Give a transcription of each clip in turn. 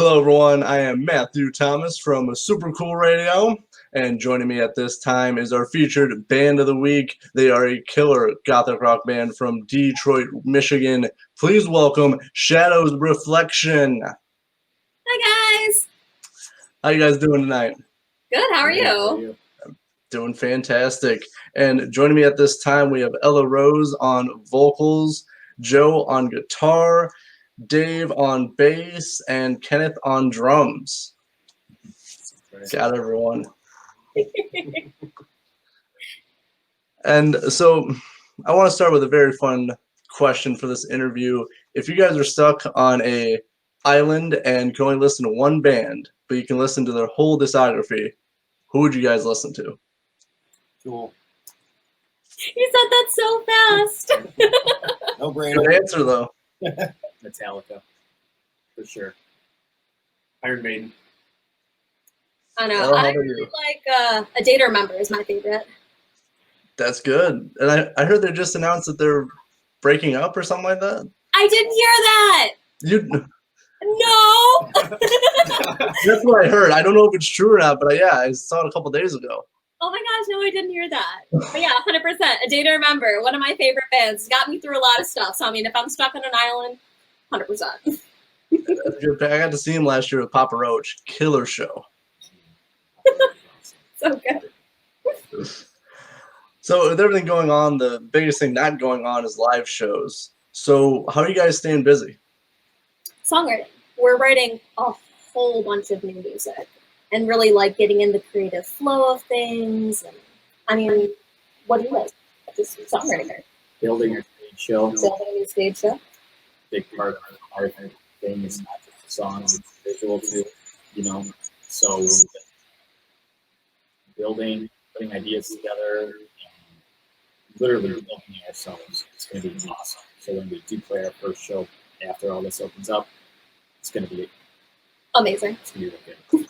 Hello, everyone. I am Matthew Thomas from Super Cool Radio, and joining me at this time is our featured band of the week. They are a killer gothic rock band from Detroit, Michigan. Please welcome Shadows Reflection. Hi, guys. How you guys doing tonight? Good. How are you? Doing fantastic. And joining me at this time, we have Ella Rose on vocals, Joe on guitar, Dave on bass, and Kenneth on drums. Got everyone. And so I want to start with a very fun question for this interview. If you guys are stuck on a island and can only listen to one band, but you can listen to their whole discography, who would you guys listen to? Cool. You said that so fast. No brainer. Good answer, though. Metallica, for sure. Iron Maiden. I know. Ella, how I about really you? like A Day to Remember is my favorite. That's good. And I heard they just announced that they're breaking up or something like that. I didn't hear that. No. That's what I heard. I don't know if it's true or not, but I saw it a couple days ago. Oh my gosh, no, I didn't hear that. But yeah, 100%. A Day to Remember, one of my favorite bands. Got me through a lot of stuff. So I mean, if I'm stuck on an island, 100%. I got to see him last year with Papa Roach. Killer show. So good. So with everything going on, the biggest thing not going on is live shows. So how are you guys staying busy? Songwriting. We're writing a whole bunch of new music and really like getting in the creative flow of things. And I mean, what do you guys? Just songwriting. Building your stage show. Building a new stage show. Big part of our thing is not just the songs, it's visual too, So building, putting ideas together, and literally building it ourselves. It's going to be awesome. So when we do play our first show after all this opens up, it's going to be amazing. It's going to be really good.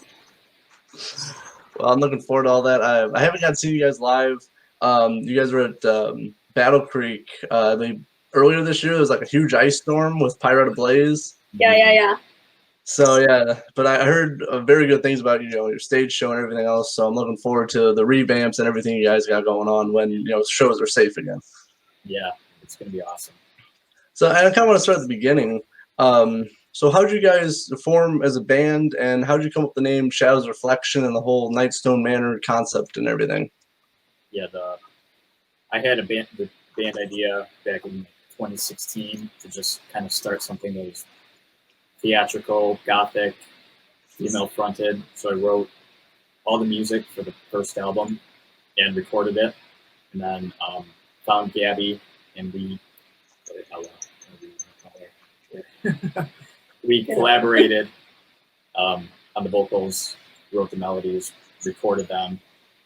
Well, I'm looking forward to all that. I haven't got to see you guys live. You guys were at Battle Creek. Earlier this year, there was like a huge ice storm with Pirate Ablaze. Yeah. So yeah, but I heard very good things about your stage show and everything else. So I'm looking forward to the revamps and everything you guys got going on when shows are safe again. Yeah, it's going to be awesome. So I kind of want to start at the beginning. So how did you guys form as a band, and how did you come up with the name Shadows Reflection and the whole Nightstone Manor concept and everything? Yeah, I had the band idea back in 2016 to just kind of start something that was theatrical, gothic, female-fronted. So I wrote all the music for the first album and recorded it, and then found Gabby, and we collaborated on the vocals, wrote the melodies, recorded them,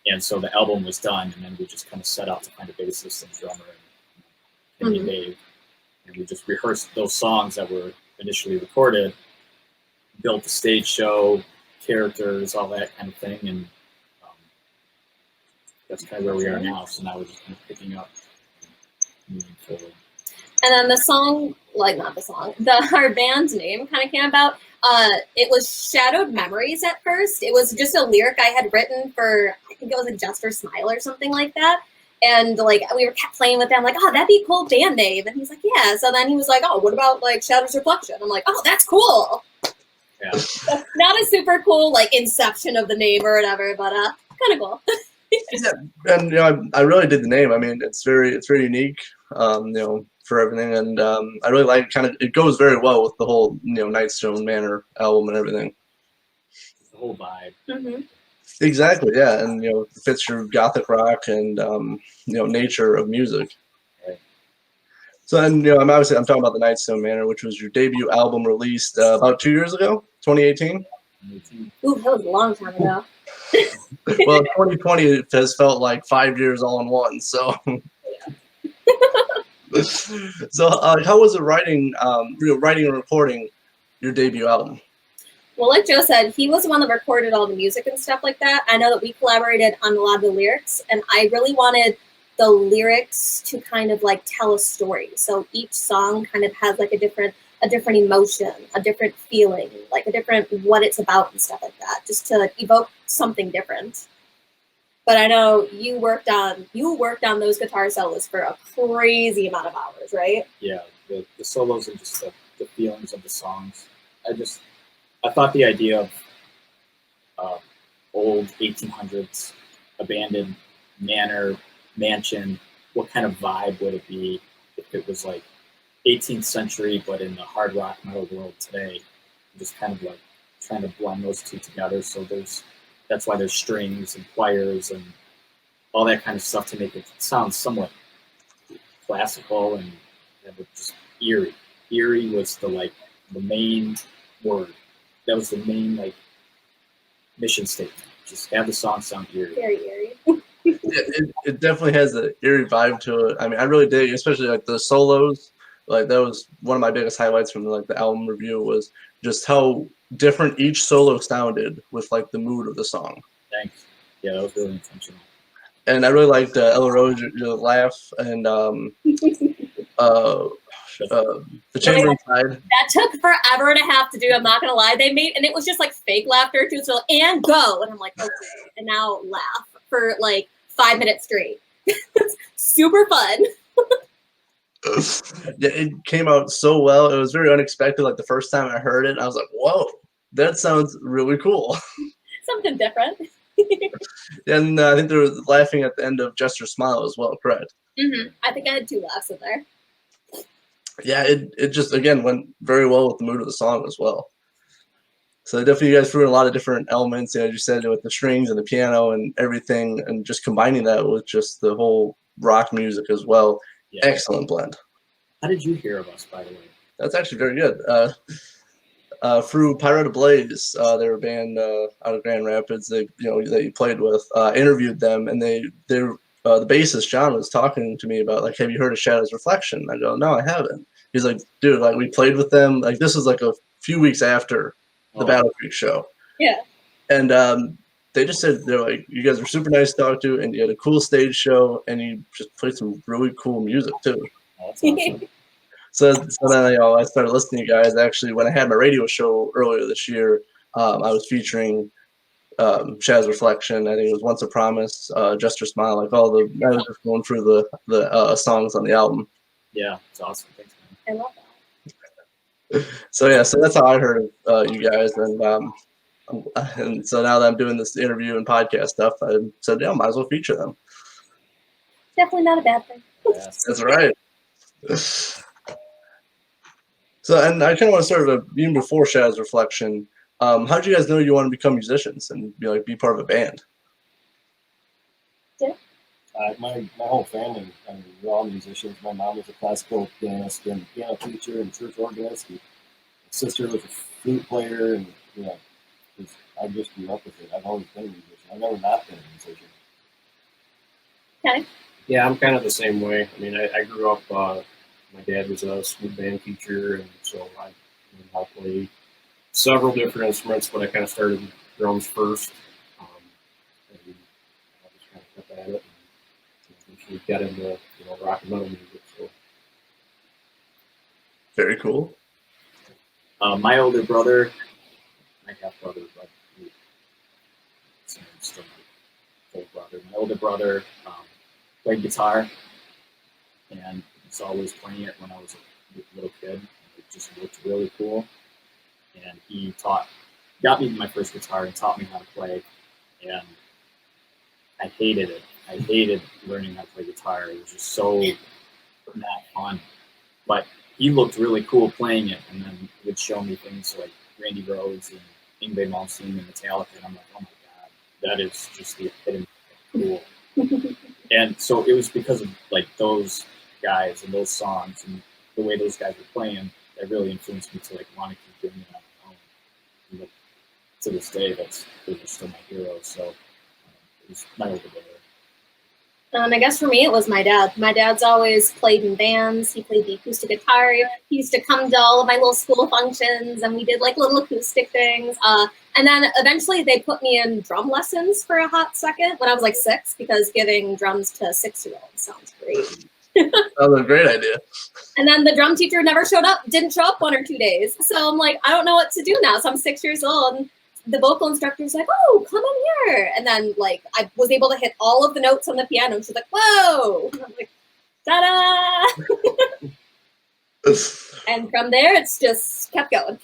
and so the album was done, and then we just kind of set out to find a bassist and drummer and Dave, and we just rehearsed those songs that were initially recorded, built the stage show, characters, all that kind of thing, and that's kind of where we are now. So now we're just kind of picking up, moving forward. And then the song, our band name kind of came about. It was Shadowed Memories at first. It was just a lyric I had written for, I think it was a Just or Smile or something like that. And we were kept playing with them, that'd be a cool band name. And he's like, yeah. So then he was like, oh, what about Shadows Reflection? I'm like, oh, that's cool. Yeah. Not a super cool inception of the name or whatever, but kind of cool. Yeah, and I really did the name. I mean, it's very unique, for everything, and I really like it goes very well with the whole Nightstone Manor album and everything. The whole vibe. Mm-hmm. Exactly, yeah, and it fits your gothic rock and nature of music. Right. So, and I'm talking about the Nightstone Manor, which was your debut album released about 2 years ago, 2018. Ooh, that was a long time ago. Well, 2020 has felt like 5 years all in one. So, so how was it writing and recording your debut album? Well, like Joe said, he was the one that recorded all the music and stuff like that. I know that we collaborated on a lot of the lyrics, and I really wanted the lyrics to kind of tell a story. So each song kind of has a different a different emotion, a different feeling, like a different what it's about and stuff like that, just to evoke something different. But I know you worked on those guitar solos for a crazy amount of hours, right? Yeah, the solos and just the feelings of the songs. I thought the idea of old 1800s abandoned manor, mansion, what kind of vibe would it be if it was like 18th century, but in the hard rock metal world today? Just kind of like trying to blend those two together. So that's why there's strings and choirs and all that kind of stuff to make it sound somewhat classical and just eerie. Eerie was the main word. That was the main mission statement. Just have the song sound eerie. Very eerie. It definitely has an eerie vibe to it. I mean, I really dig, especially like the solos. Like that was one of my biggest highlights from the album review was just how different each solo sounded with like the mood of the song. Thanks. Yeah, that was really intentional. And I really liked Ella Rose, your laugh, and the chamber inside. That took forever to have to do. I'm not gonna lie. They made, and it was just like fake laughter too. So and go, and I'm like, okay, and now laugh for like 5 minutes straight. Super fun. Yeah, it came out so well. It was very unexpected. Like the first time I heard it, I was like, "Whoa, that sounds really cool." Something different. And I think they were laughing at the end of Just Your Smile as well, correct? Mm-hmm. I think I had 2 laughs in there. Yeah, it just again went very well with the mood of the song as well. So definitely, you guys threw in a lot of different elements, as you said, with the strings and the piano and everything, and just combining that with just the whole rock music as well. Yeah. Excellent blend. How did you hear of us, by the way? That's actually very good. Through Pirate Blaze, they're a band out of Grand Rapids. That you played with. Interviewed them, and the bassist John was talking to me about like, have you heard of Shadow's Reflection? I go, no, I haven't. He's like, dude, like we played with them. Like this is like a few weeks after the Battle Creek show. Yeah. And they just said they're like, you guys were super nice to talk to, and you had a cool stage show, and you just played some really cool music too. Oh, that's awesome. So then I started listening to you guys. Actually, when I had my radio show earlier this year, I was featuring Shadow's Reflection. I think it was Once a Promise, Just Your Smile, like I was just going through the songs on the album. Yeah, it's awesome. Thanks, I man. love that. So that's how I heard of you guys, and so now that I'm doing this interview and podcast stuff, I said, yeah, might as well feature them. Definitely not a bad thing. Yes. That's right. So, and I kind of want to start with even before Shadow's Reflection. How did you guys know you want to become musicians and be part of a band? Yeah. My whole family, I mean, we're all musicians. My mom was a classical pianist and piano teacher and church organist. And my sister was a flute player, and I just grew up with it. I've always been a musician. I've never not been a musician. Okay. Yeah, I'm kind of the same way. I mean, I grew up. My dad was a school band teacher, and so I played several different instruments, but I kind of started with drums first. And I just kind of kept at it, and eventually got into rock and metal music. So Very cool. My older brother, my half brother, but still my full brother. My older brother played guitar, and was always playing it when I was a little kid. It just looked really cool, and he got me my first guitar and taught me how to play, and I hated it. I hated learning how to play guitar. It was just so not fun, but he looked really cool playing it, and then he would show me things like Randy Rhoads and Yngwie Malmsteen and Metallica, and I'm like, oh my god, that is just the epitome of cool. And so it was because of those guys and those songs and the way those guys were playing that really influenced me to want to keep doing it on my own. And to this day, those are still my heroes. So it was my older brother. I guess for me, it was my dad. My dad's always played in bands. He played the acoustic guitar. He used to come to all of my little school functions, and we did little acoustic things. And then eventually they put me in drum lessons for a hot second when I was 6, because giving drums to 6-year-olds sounds great. That was a great idea. And then the drum teacher didn't show up 1 or 2 days. So I'm like, I don't know what to do now. So I'm 6 years old. And the vocal instructor's like, oh, come in here. And then like I was able to hit all of the notes on the piano. And she's like, whoa. And I'm like, ta-da. And from there, it's just kept going.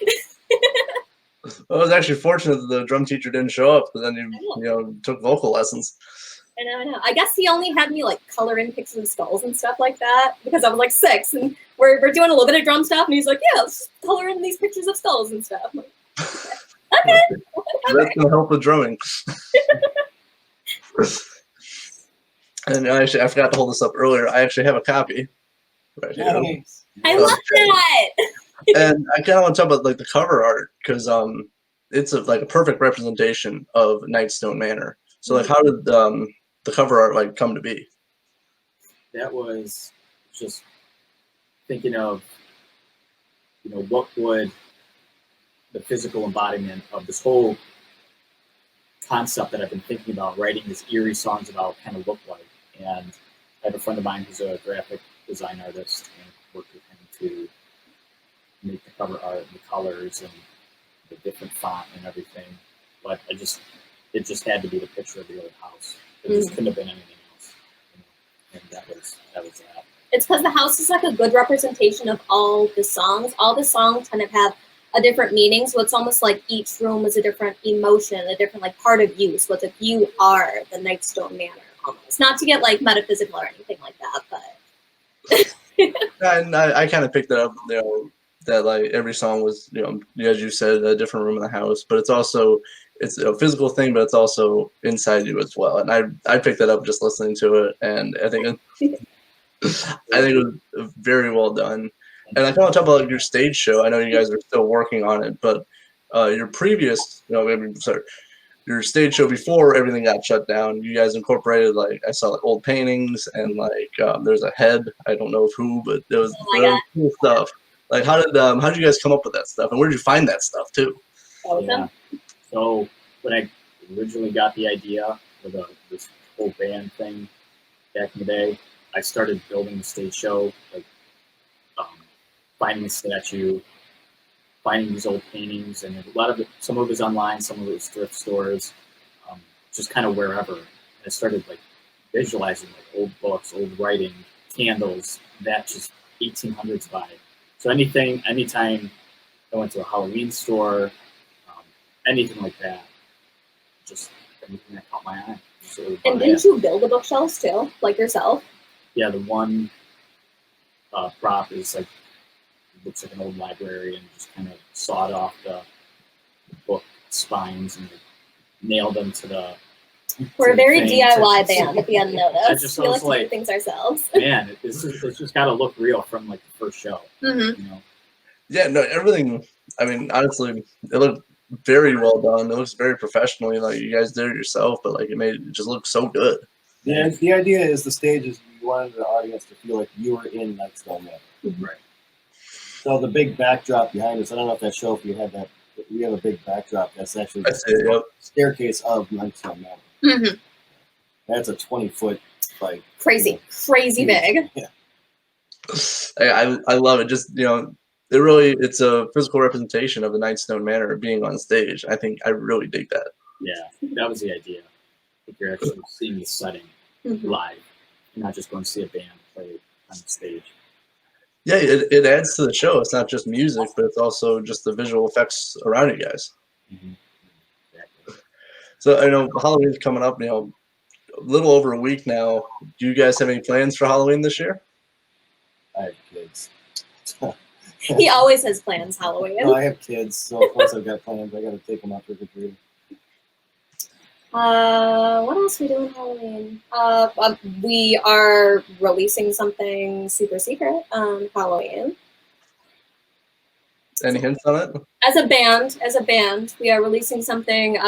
Well, I was actually fortunate that the drum teacher didn't show up, but then you took vocal lessons. I know. I guess he only had me like color in pictures of skulls and stuff like that because I was like 6 and we're doing a little bit of drum stuff and he's like, yeah, let's just color in these pictures of skulls and stuff. I'm like, okay. That's gonna help with drumming. And I forgot to hold this up earlier. I actually have a copy right here. Nice. I love that. And I kind of want to talk about like the cover art because it's like a perfect representation of Nightstone Manor. So like, how did the cover art like come to be? That was just thinking of, what would the physical embodiment of this whole concept that I've been thinking about writing these eerie songs about kind of look like. And I have a friend of mine who's a graphic design artist and worked with him to make the cover art and the colors and the different font and everything. But it just had to be the picture of the old house. It just couldn't have been anything else. And that was that. It's because the house is like a good representation of all the songs. All the songs kind of have a different meaning, so it's almost like each room is a different emotion, a different like part of you. So it's like you are the Nightstone Manor almost. Not to get like metaphysical or anything like that, but And I kind of picked it up, that like every song was, as you said, a different room in the house, but it's a physical thing, but it's also inside you as well. And I picked that up just listening to it, and I think it was very well done. And I kind of talk about like your stage show. I know you guys are still working on it, but your previous, your stage show before everything got shut down, you guys incorporated like I saw like old paintings and like there's a head. I don't know of who, but there was cool stuff. Like how did you guys come up with that stuff, and where did you find that stuff too? Yeah. So when I originally got the idea for this whole band thing back in the day, I started building the stage show, like finding a statue, finding these old paintings, and a lot of it, some of it was online, some of it was thrift stores, just kind of wherever. And I started like visualizing like old books, old writing, candles, that just 1800s vibe. So anytime I went to a Halloween store, anything like that, just anything that caught my eye. So, and didn't you build the bookshelves too, like yourself? Yeah, the one prop is like, looks like an old library, and just kind of sawed off the book spines and nailed them to the. We're a very DIY band, if you hadn't noticed. I We like to do like, things ourselves. Man, it's just got to look real from like the first show. Mm-hmm. Yeah, no, everything. I mean, honestly, it looked very well done. It looks very professionally. Like you guys did it yourself, but like it just look so good. Yeah, the idea is the stage is you wanted the audience to feel like you were in Nightstone Manor. Mm-hmm. Right. So the big backdrop behind us, I don't know if that show, if you had that, but we have a big backdrop that's actually the staircase of Nightstone Manor. Mm-hmm. That's a 20-foot, like crazy big. Yeah. I love it. Just it's a physical representation of the Nightstone Manor being on stage. I think I really dig that. Yeah, that was the idea. If you're actually seeing the setting live, you're not just going to see a band play on the stage. Yeah, it adds to the show. It's not just music, but it's also just the visual effects around you guys. Mm-hmm. Exactly. So I know Halloween's coming up, a little over a week now. Do you guys have any plans for Halloween this year? I have kids. He always has plans Halloween. No, I have kids, so of course I've got plans. I got to take them out trick or treating. What else we do on Halloween? We are releasing something super secret on Halloween. Any hints on it? As a band, we are releasing something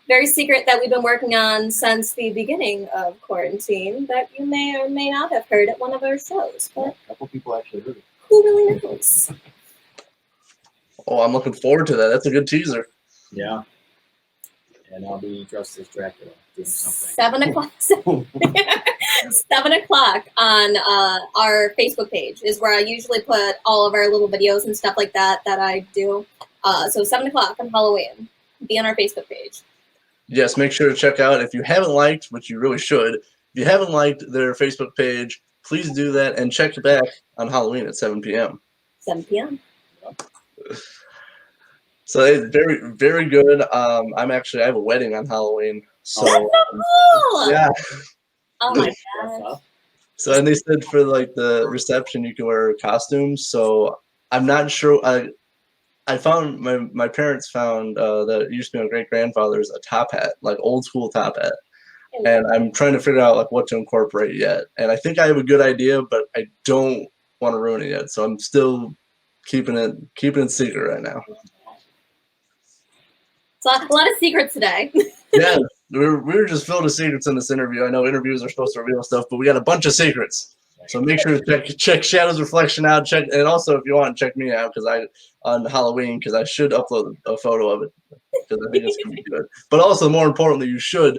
very secret that we've been working on since the beginning of quarantine that you may or may not have heard at one of our shows. But A couple people actually heard it. who really knows? Oh, I'm looking forward to that. That's a good teaser. Yeah. And I'll be dressed as Dracula doing something. 7 o'clock. at 7 o'clock on our Facebook page is where I usually put all of our little videos and stuff like that I do. So 7 o'clock on Halloween. Be on our Facebook page. Yes, make sure to check out, if you haven't liked, which you really should, if you haven't liked their Facebook page, please do that and check back on Halloween at 7 p.m. 7 p.m. So it's very, very good. I have a wedding on Halloween. So, That's so cool! yeah. Oh my gosh. So, and they said for like the reception, you can wear costumes. So I'm not sure. I found my parents found that it used to be my great grandfather's a top hat, like old school top hat. And I'm trying to figure out like what to incorporate yet. And I think I have a good idea, but I don't want to ruin it yet. So I'm still keeping it secret right now. So a lot of secrets today. Yeah, we were just filled with secrets in this interview. I know interviews are supposed to reveal stuff, but we got a bunch of secrets. So make sure to check Shadow's Reflection out. And also if you want, check me out on Halloween, because I should upload a photo of it because I think it's gonna be good. But also, more importantly, you should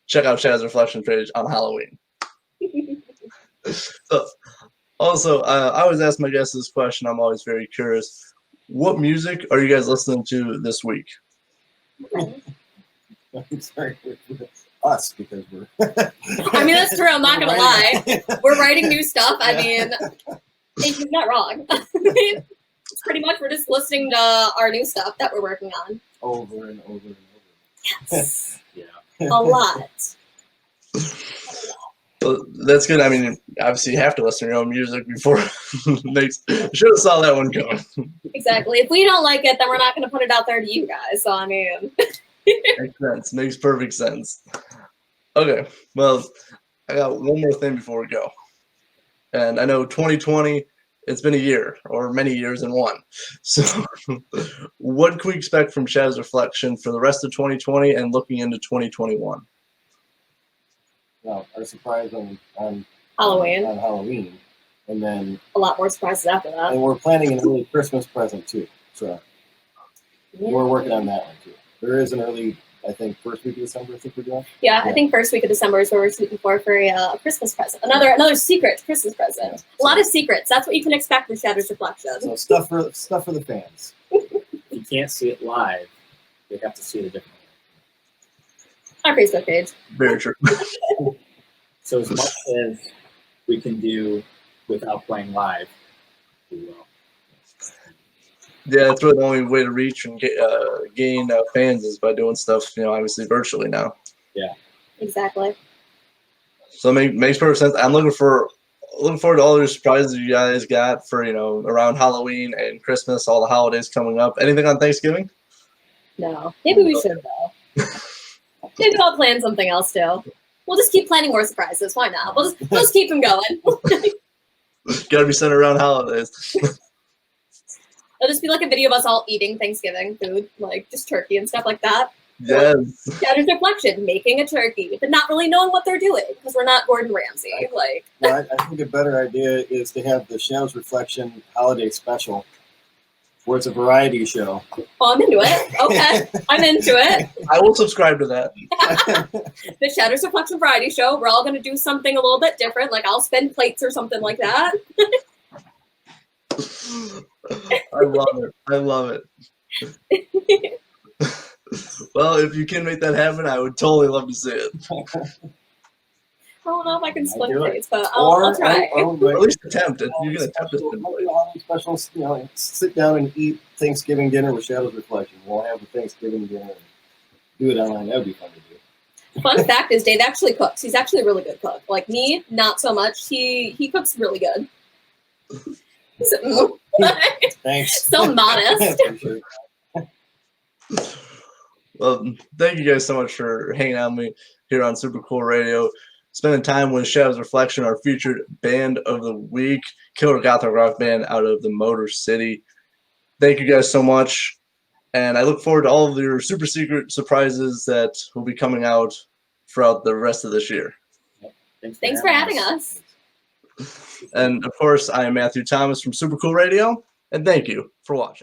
check out Shadow's Reflection page on Halloween. So, also, I always ask my guests this question. I'm always very curious. What music are you guys listening to this week? I'm sorry for us, because we're. I mean, that's true. I'm not gonna lie. We're writing new stuff. I mean, he's not wrong. It's pretty much we're just listening to our new stuff that we're working on. Over and over and over. Yes. Yeah. A lot. Well, that's good. I mean, obviously, you have to listen to your own music before. You should have saw that one coming. Exactly. If we don't like it, then we're not going to put it out there to you guys. So I mean, Makes sense. Makes perfect sense. Okay. Well, I got one more thing before we go. And I know 2020, it's been a year, or many years in one. So what can we expect from Shadow's Reflection for the rest of 2020 and looking into 2021? Well, our surprise on Halloween. On Halloween, and then A lot more surprises after that. and we're planning an early Christmas present too. So we're working on that one too. There is an early, I think, first week of December. I think we're doing. Yeah, I think first week of December is where we're shooting for a Christmas present. Another secret Christmas present. Yeah. A lot of secrets. That's what you can expect from Shadow's Reflection. So stuff for the fans. If you can't see it live, you have to see it a different way. Our Facebook page. Very true. So as much as we can do without playing live, we will. Yeah, that's really the only way to reach and gain fans is by doing stuff, obviously virtually now. Yeah. Exactly. So it makes perfect sense. I'm looking forward to all the surprises you guys got for, around Halloween and Christmas, all the holidays coming up. Anything on Thanksgiving? No. Maybe we should though. Maybe I'll plan something else too. We'll just keep planning more surprises. Why not? We'll just keep them going. Gotta be centered around holidays. It'll just be like a video of us all eating Thanksgiving food, like just turkey and stuff like that. Yes. Shadow's Reflection, making a turkey, but not really knowing what they're doing because we're not Gordon Ramsay. Like, Well, I think a better idea is to have the Shadow's Reflection holiday special, where it's a variety show. oh, I'm into it. Okay, I'm into it. I will subscribe to that. The Shadow's Reflection variety show. We're all going to do something a little bit different. Like I'll spin plates or something like that. I love it. Well, if you can make that happen, I would totally love to see it. I don't know if I can split do it. plates, but I'll try. Or at least attempt it. You can attempt to spin Holiday plates. specials, sit down and eat Thanksgiving dinner with Shadow's Reflection. We'll have a Thanksgiving dinner and do it online. That would be fun to do. Fun fact is Dave actually cooks. He's actually a really good cook. Like me, not so much. He cooks really good. So, Thanks. so modest. Appreciate it. Well, thank you guys so much for hanging out with me here on Super Cool Radio. Spending time with Shadow's Reflection, our featured band of the week, killer gothic rock band out of the Motor City. Thank you guys so much. And I look forward to all of your super secret surprises that will be coming out throughout the rest of this year. Thanks for having us. And of course, I am Matthew Thomas from Super Cool Radio, and thank you for watching.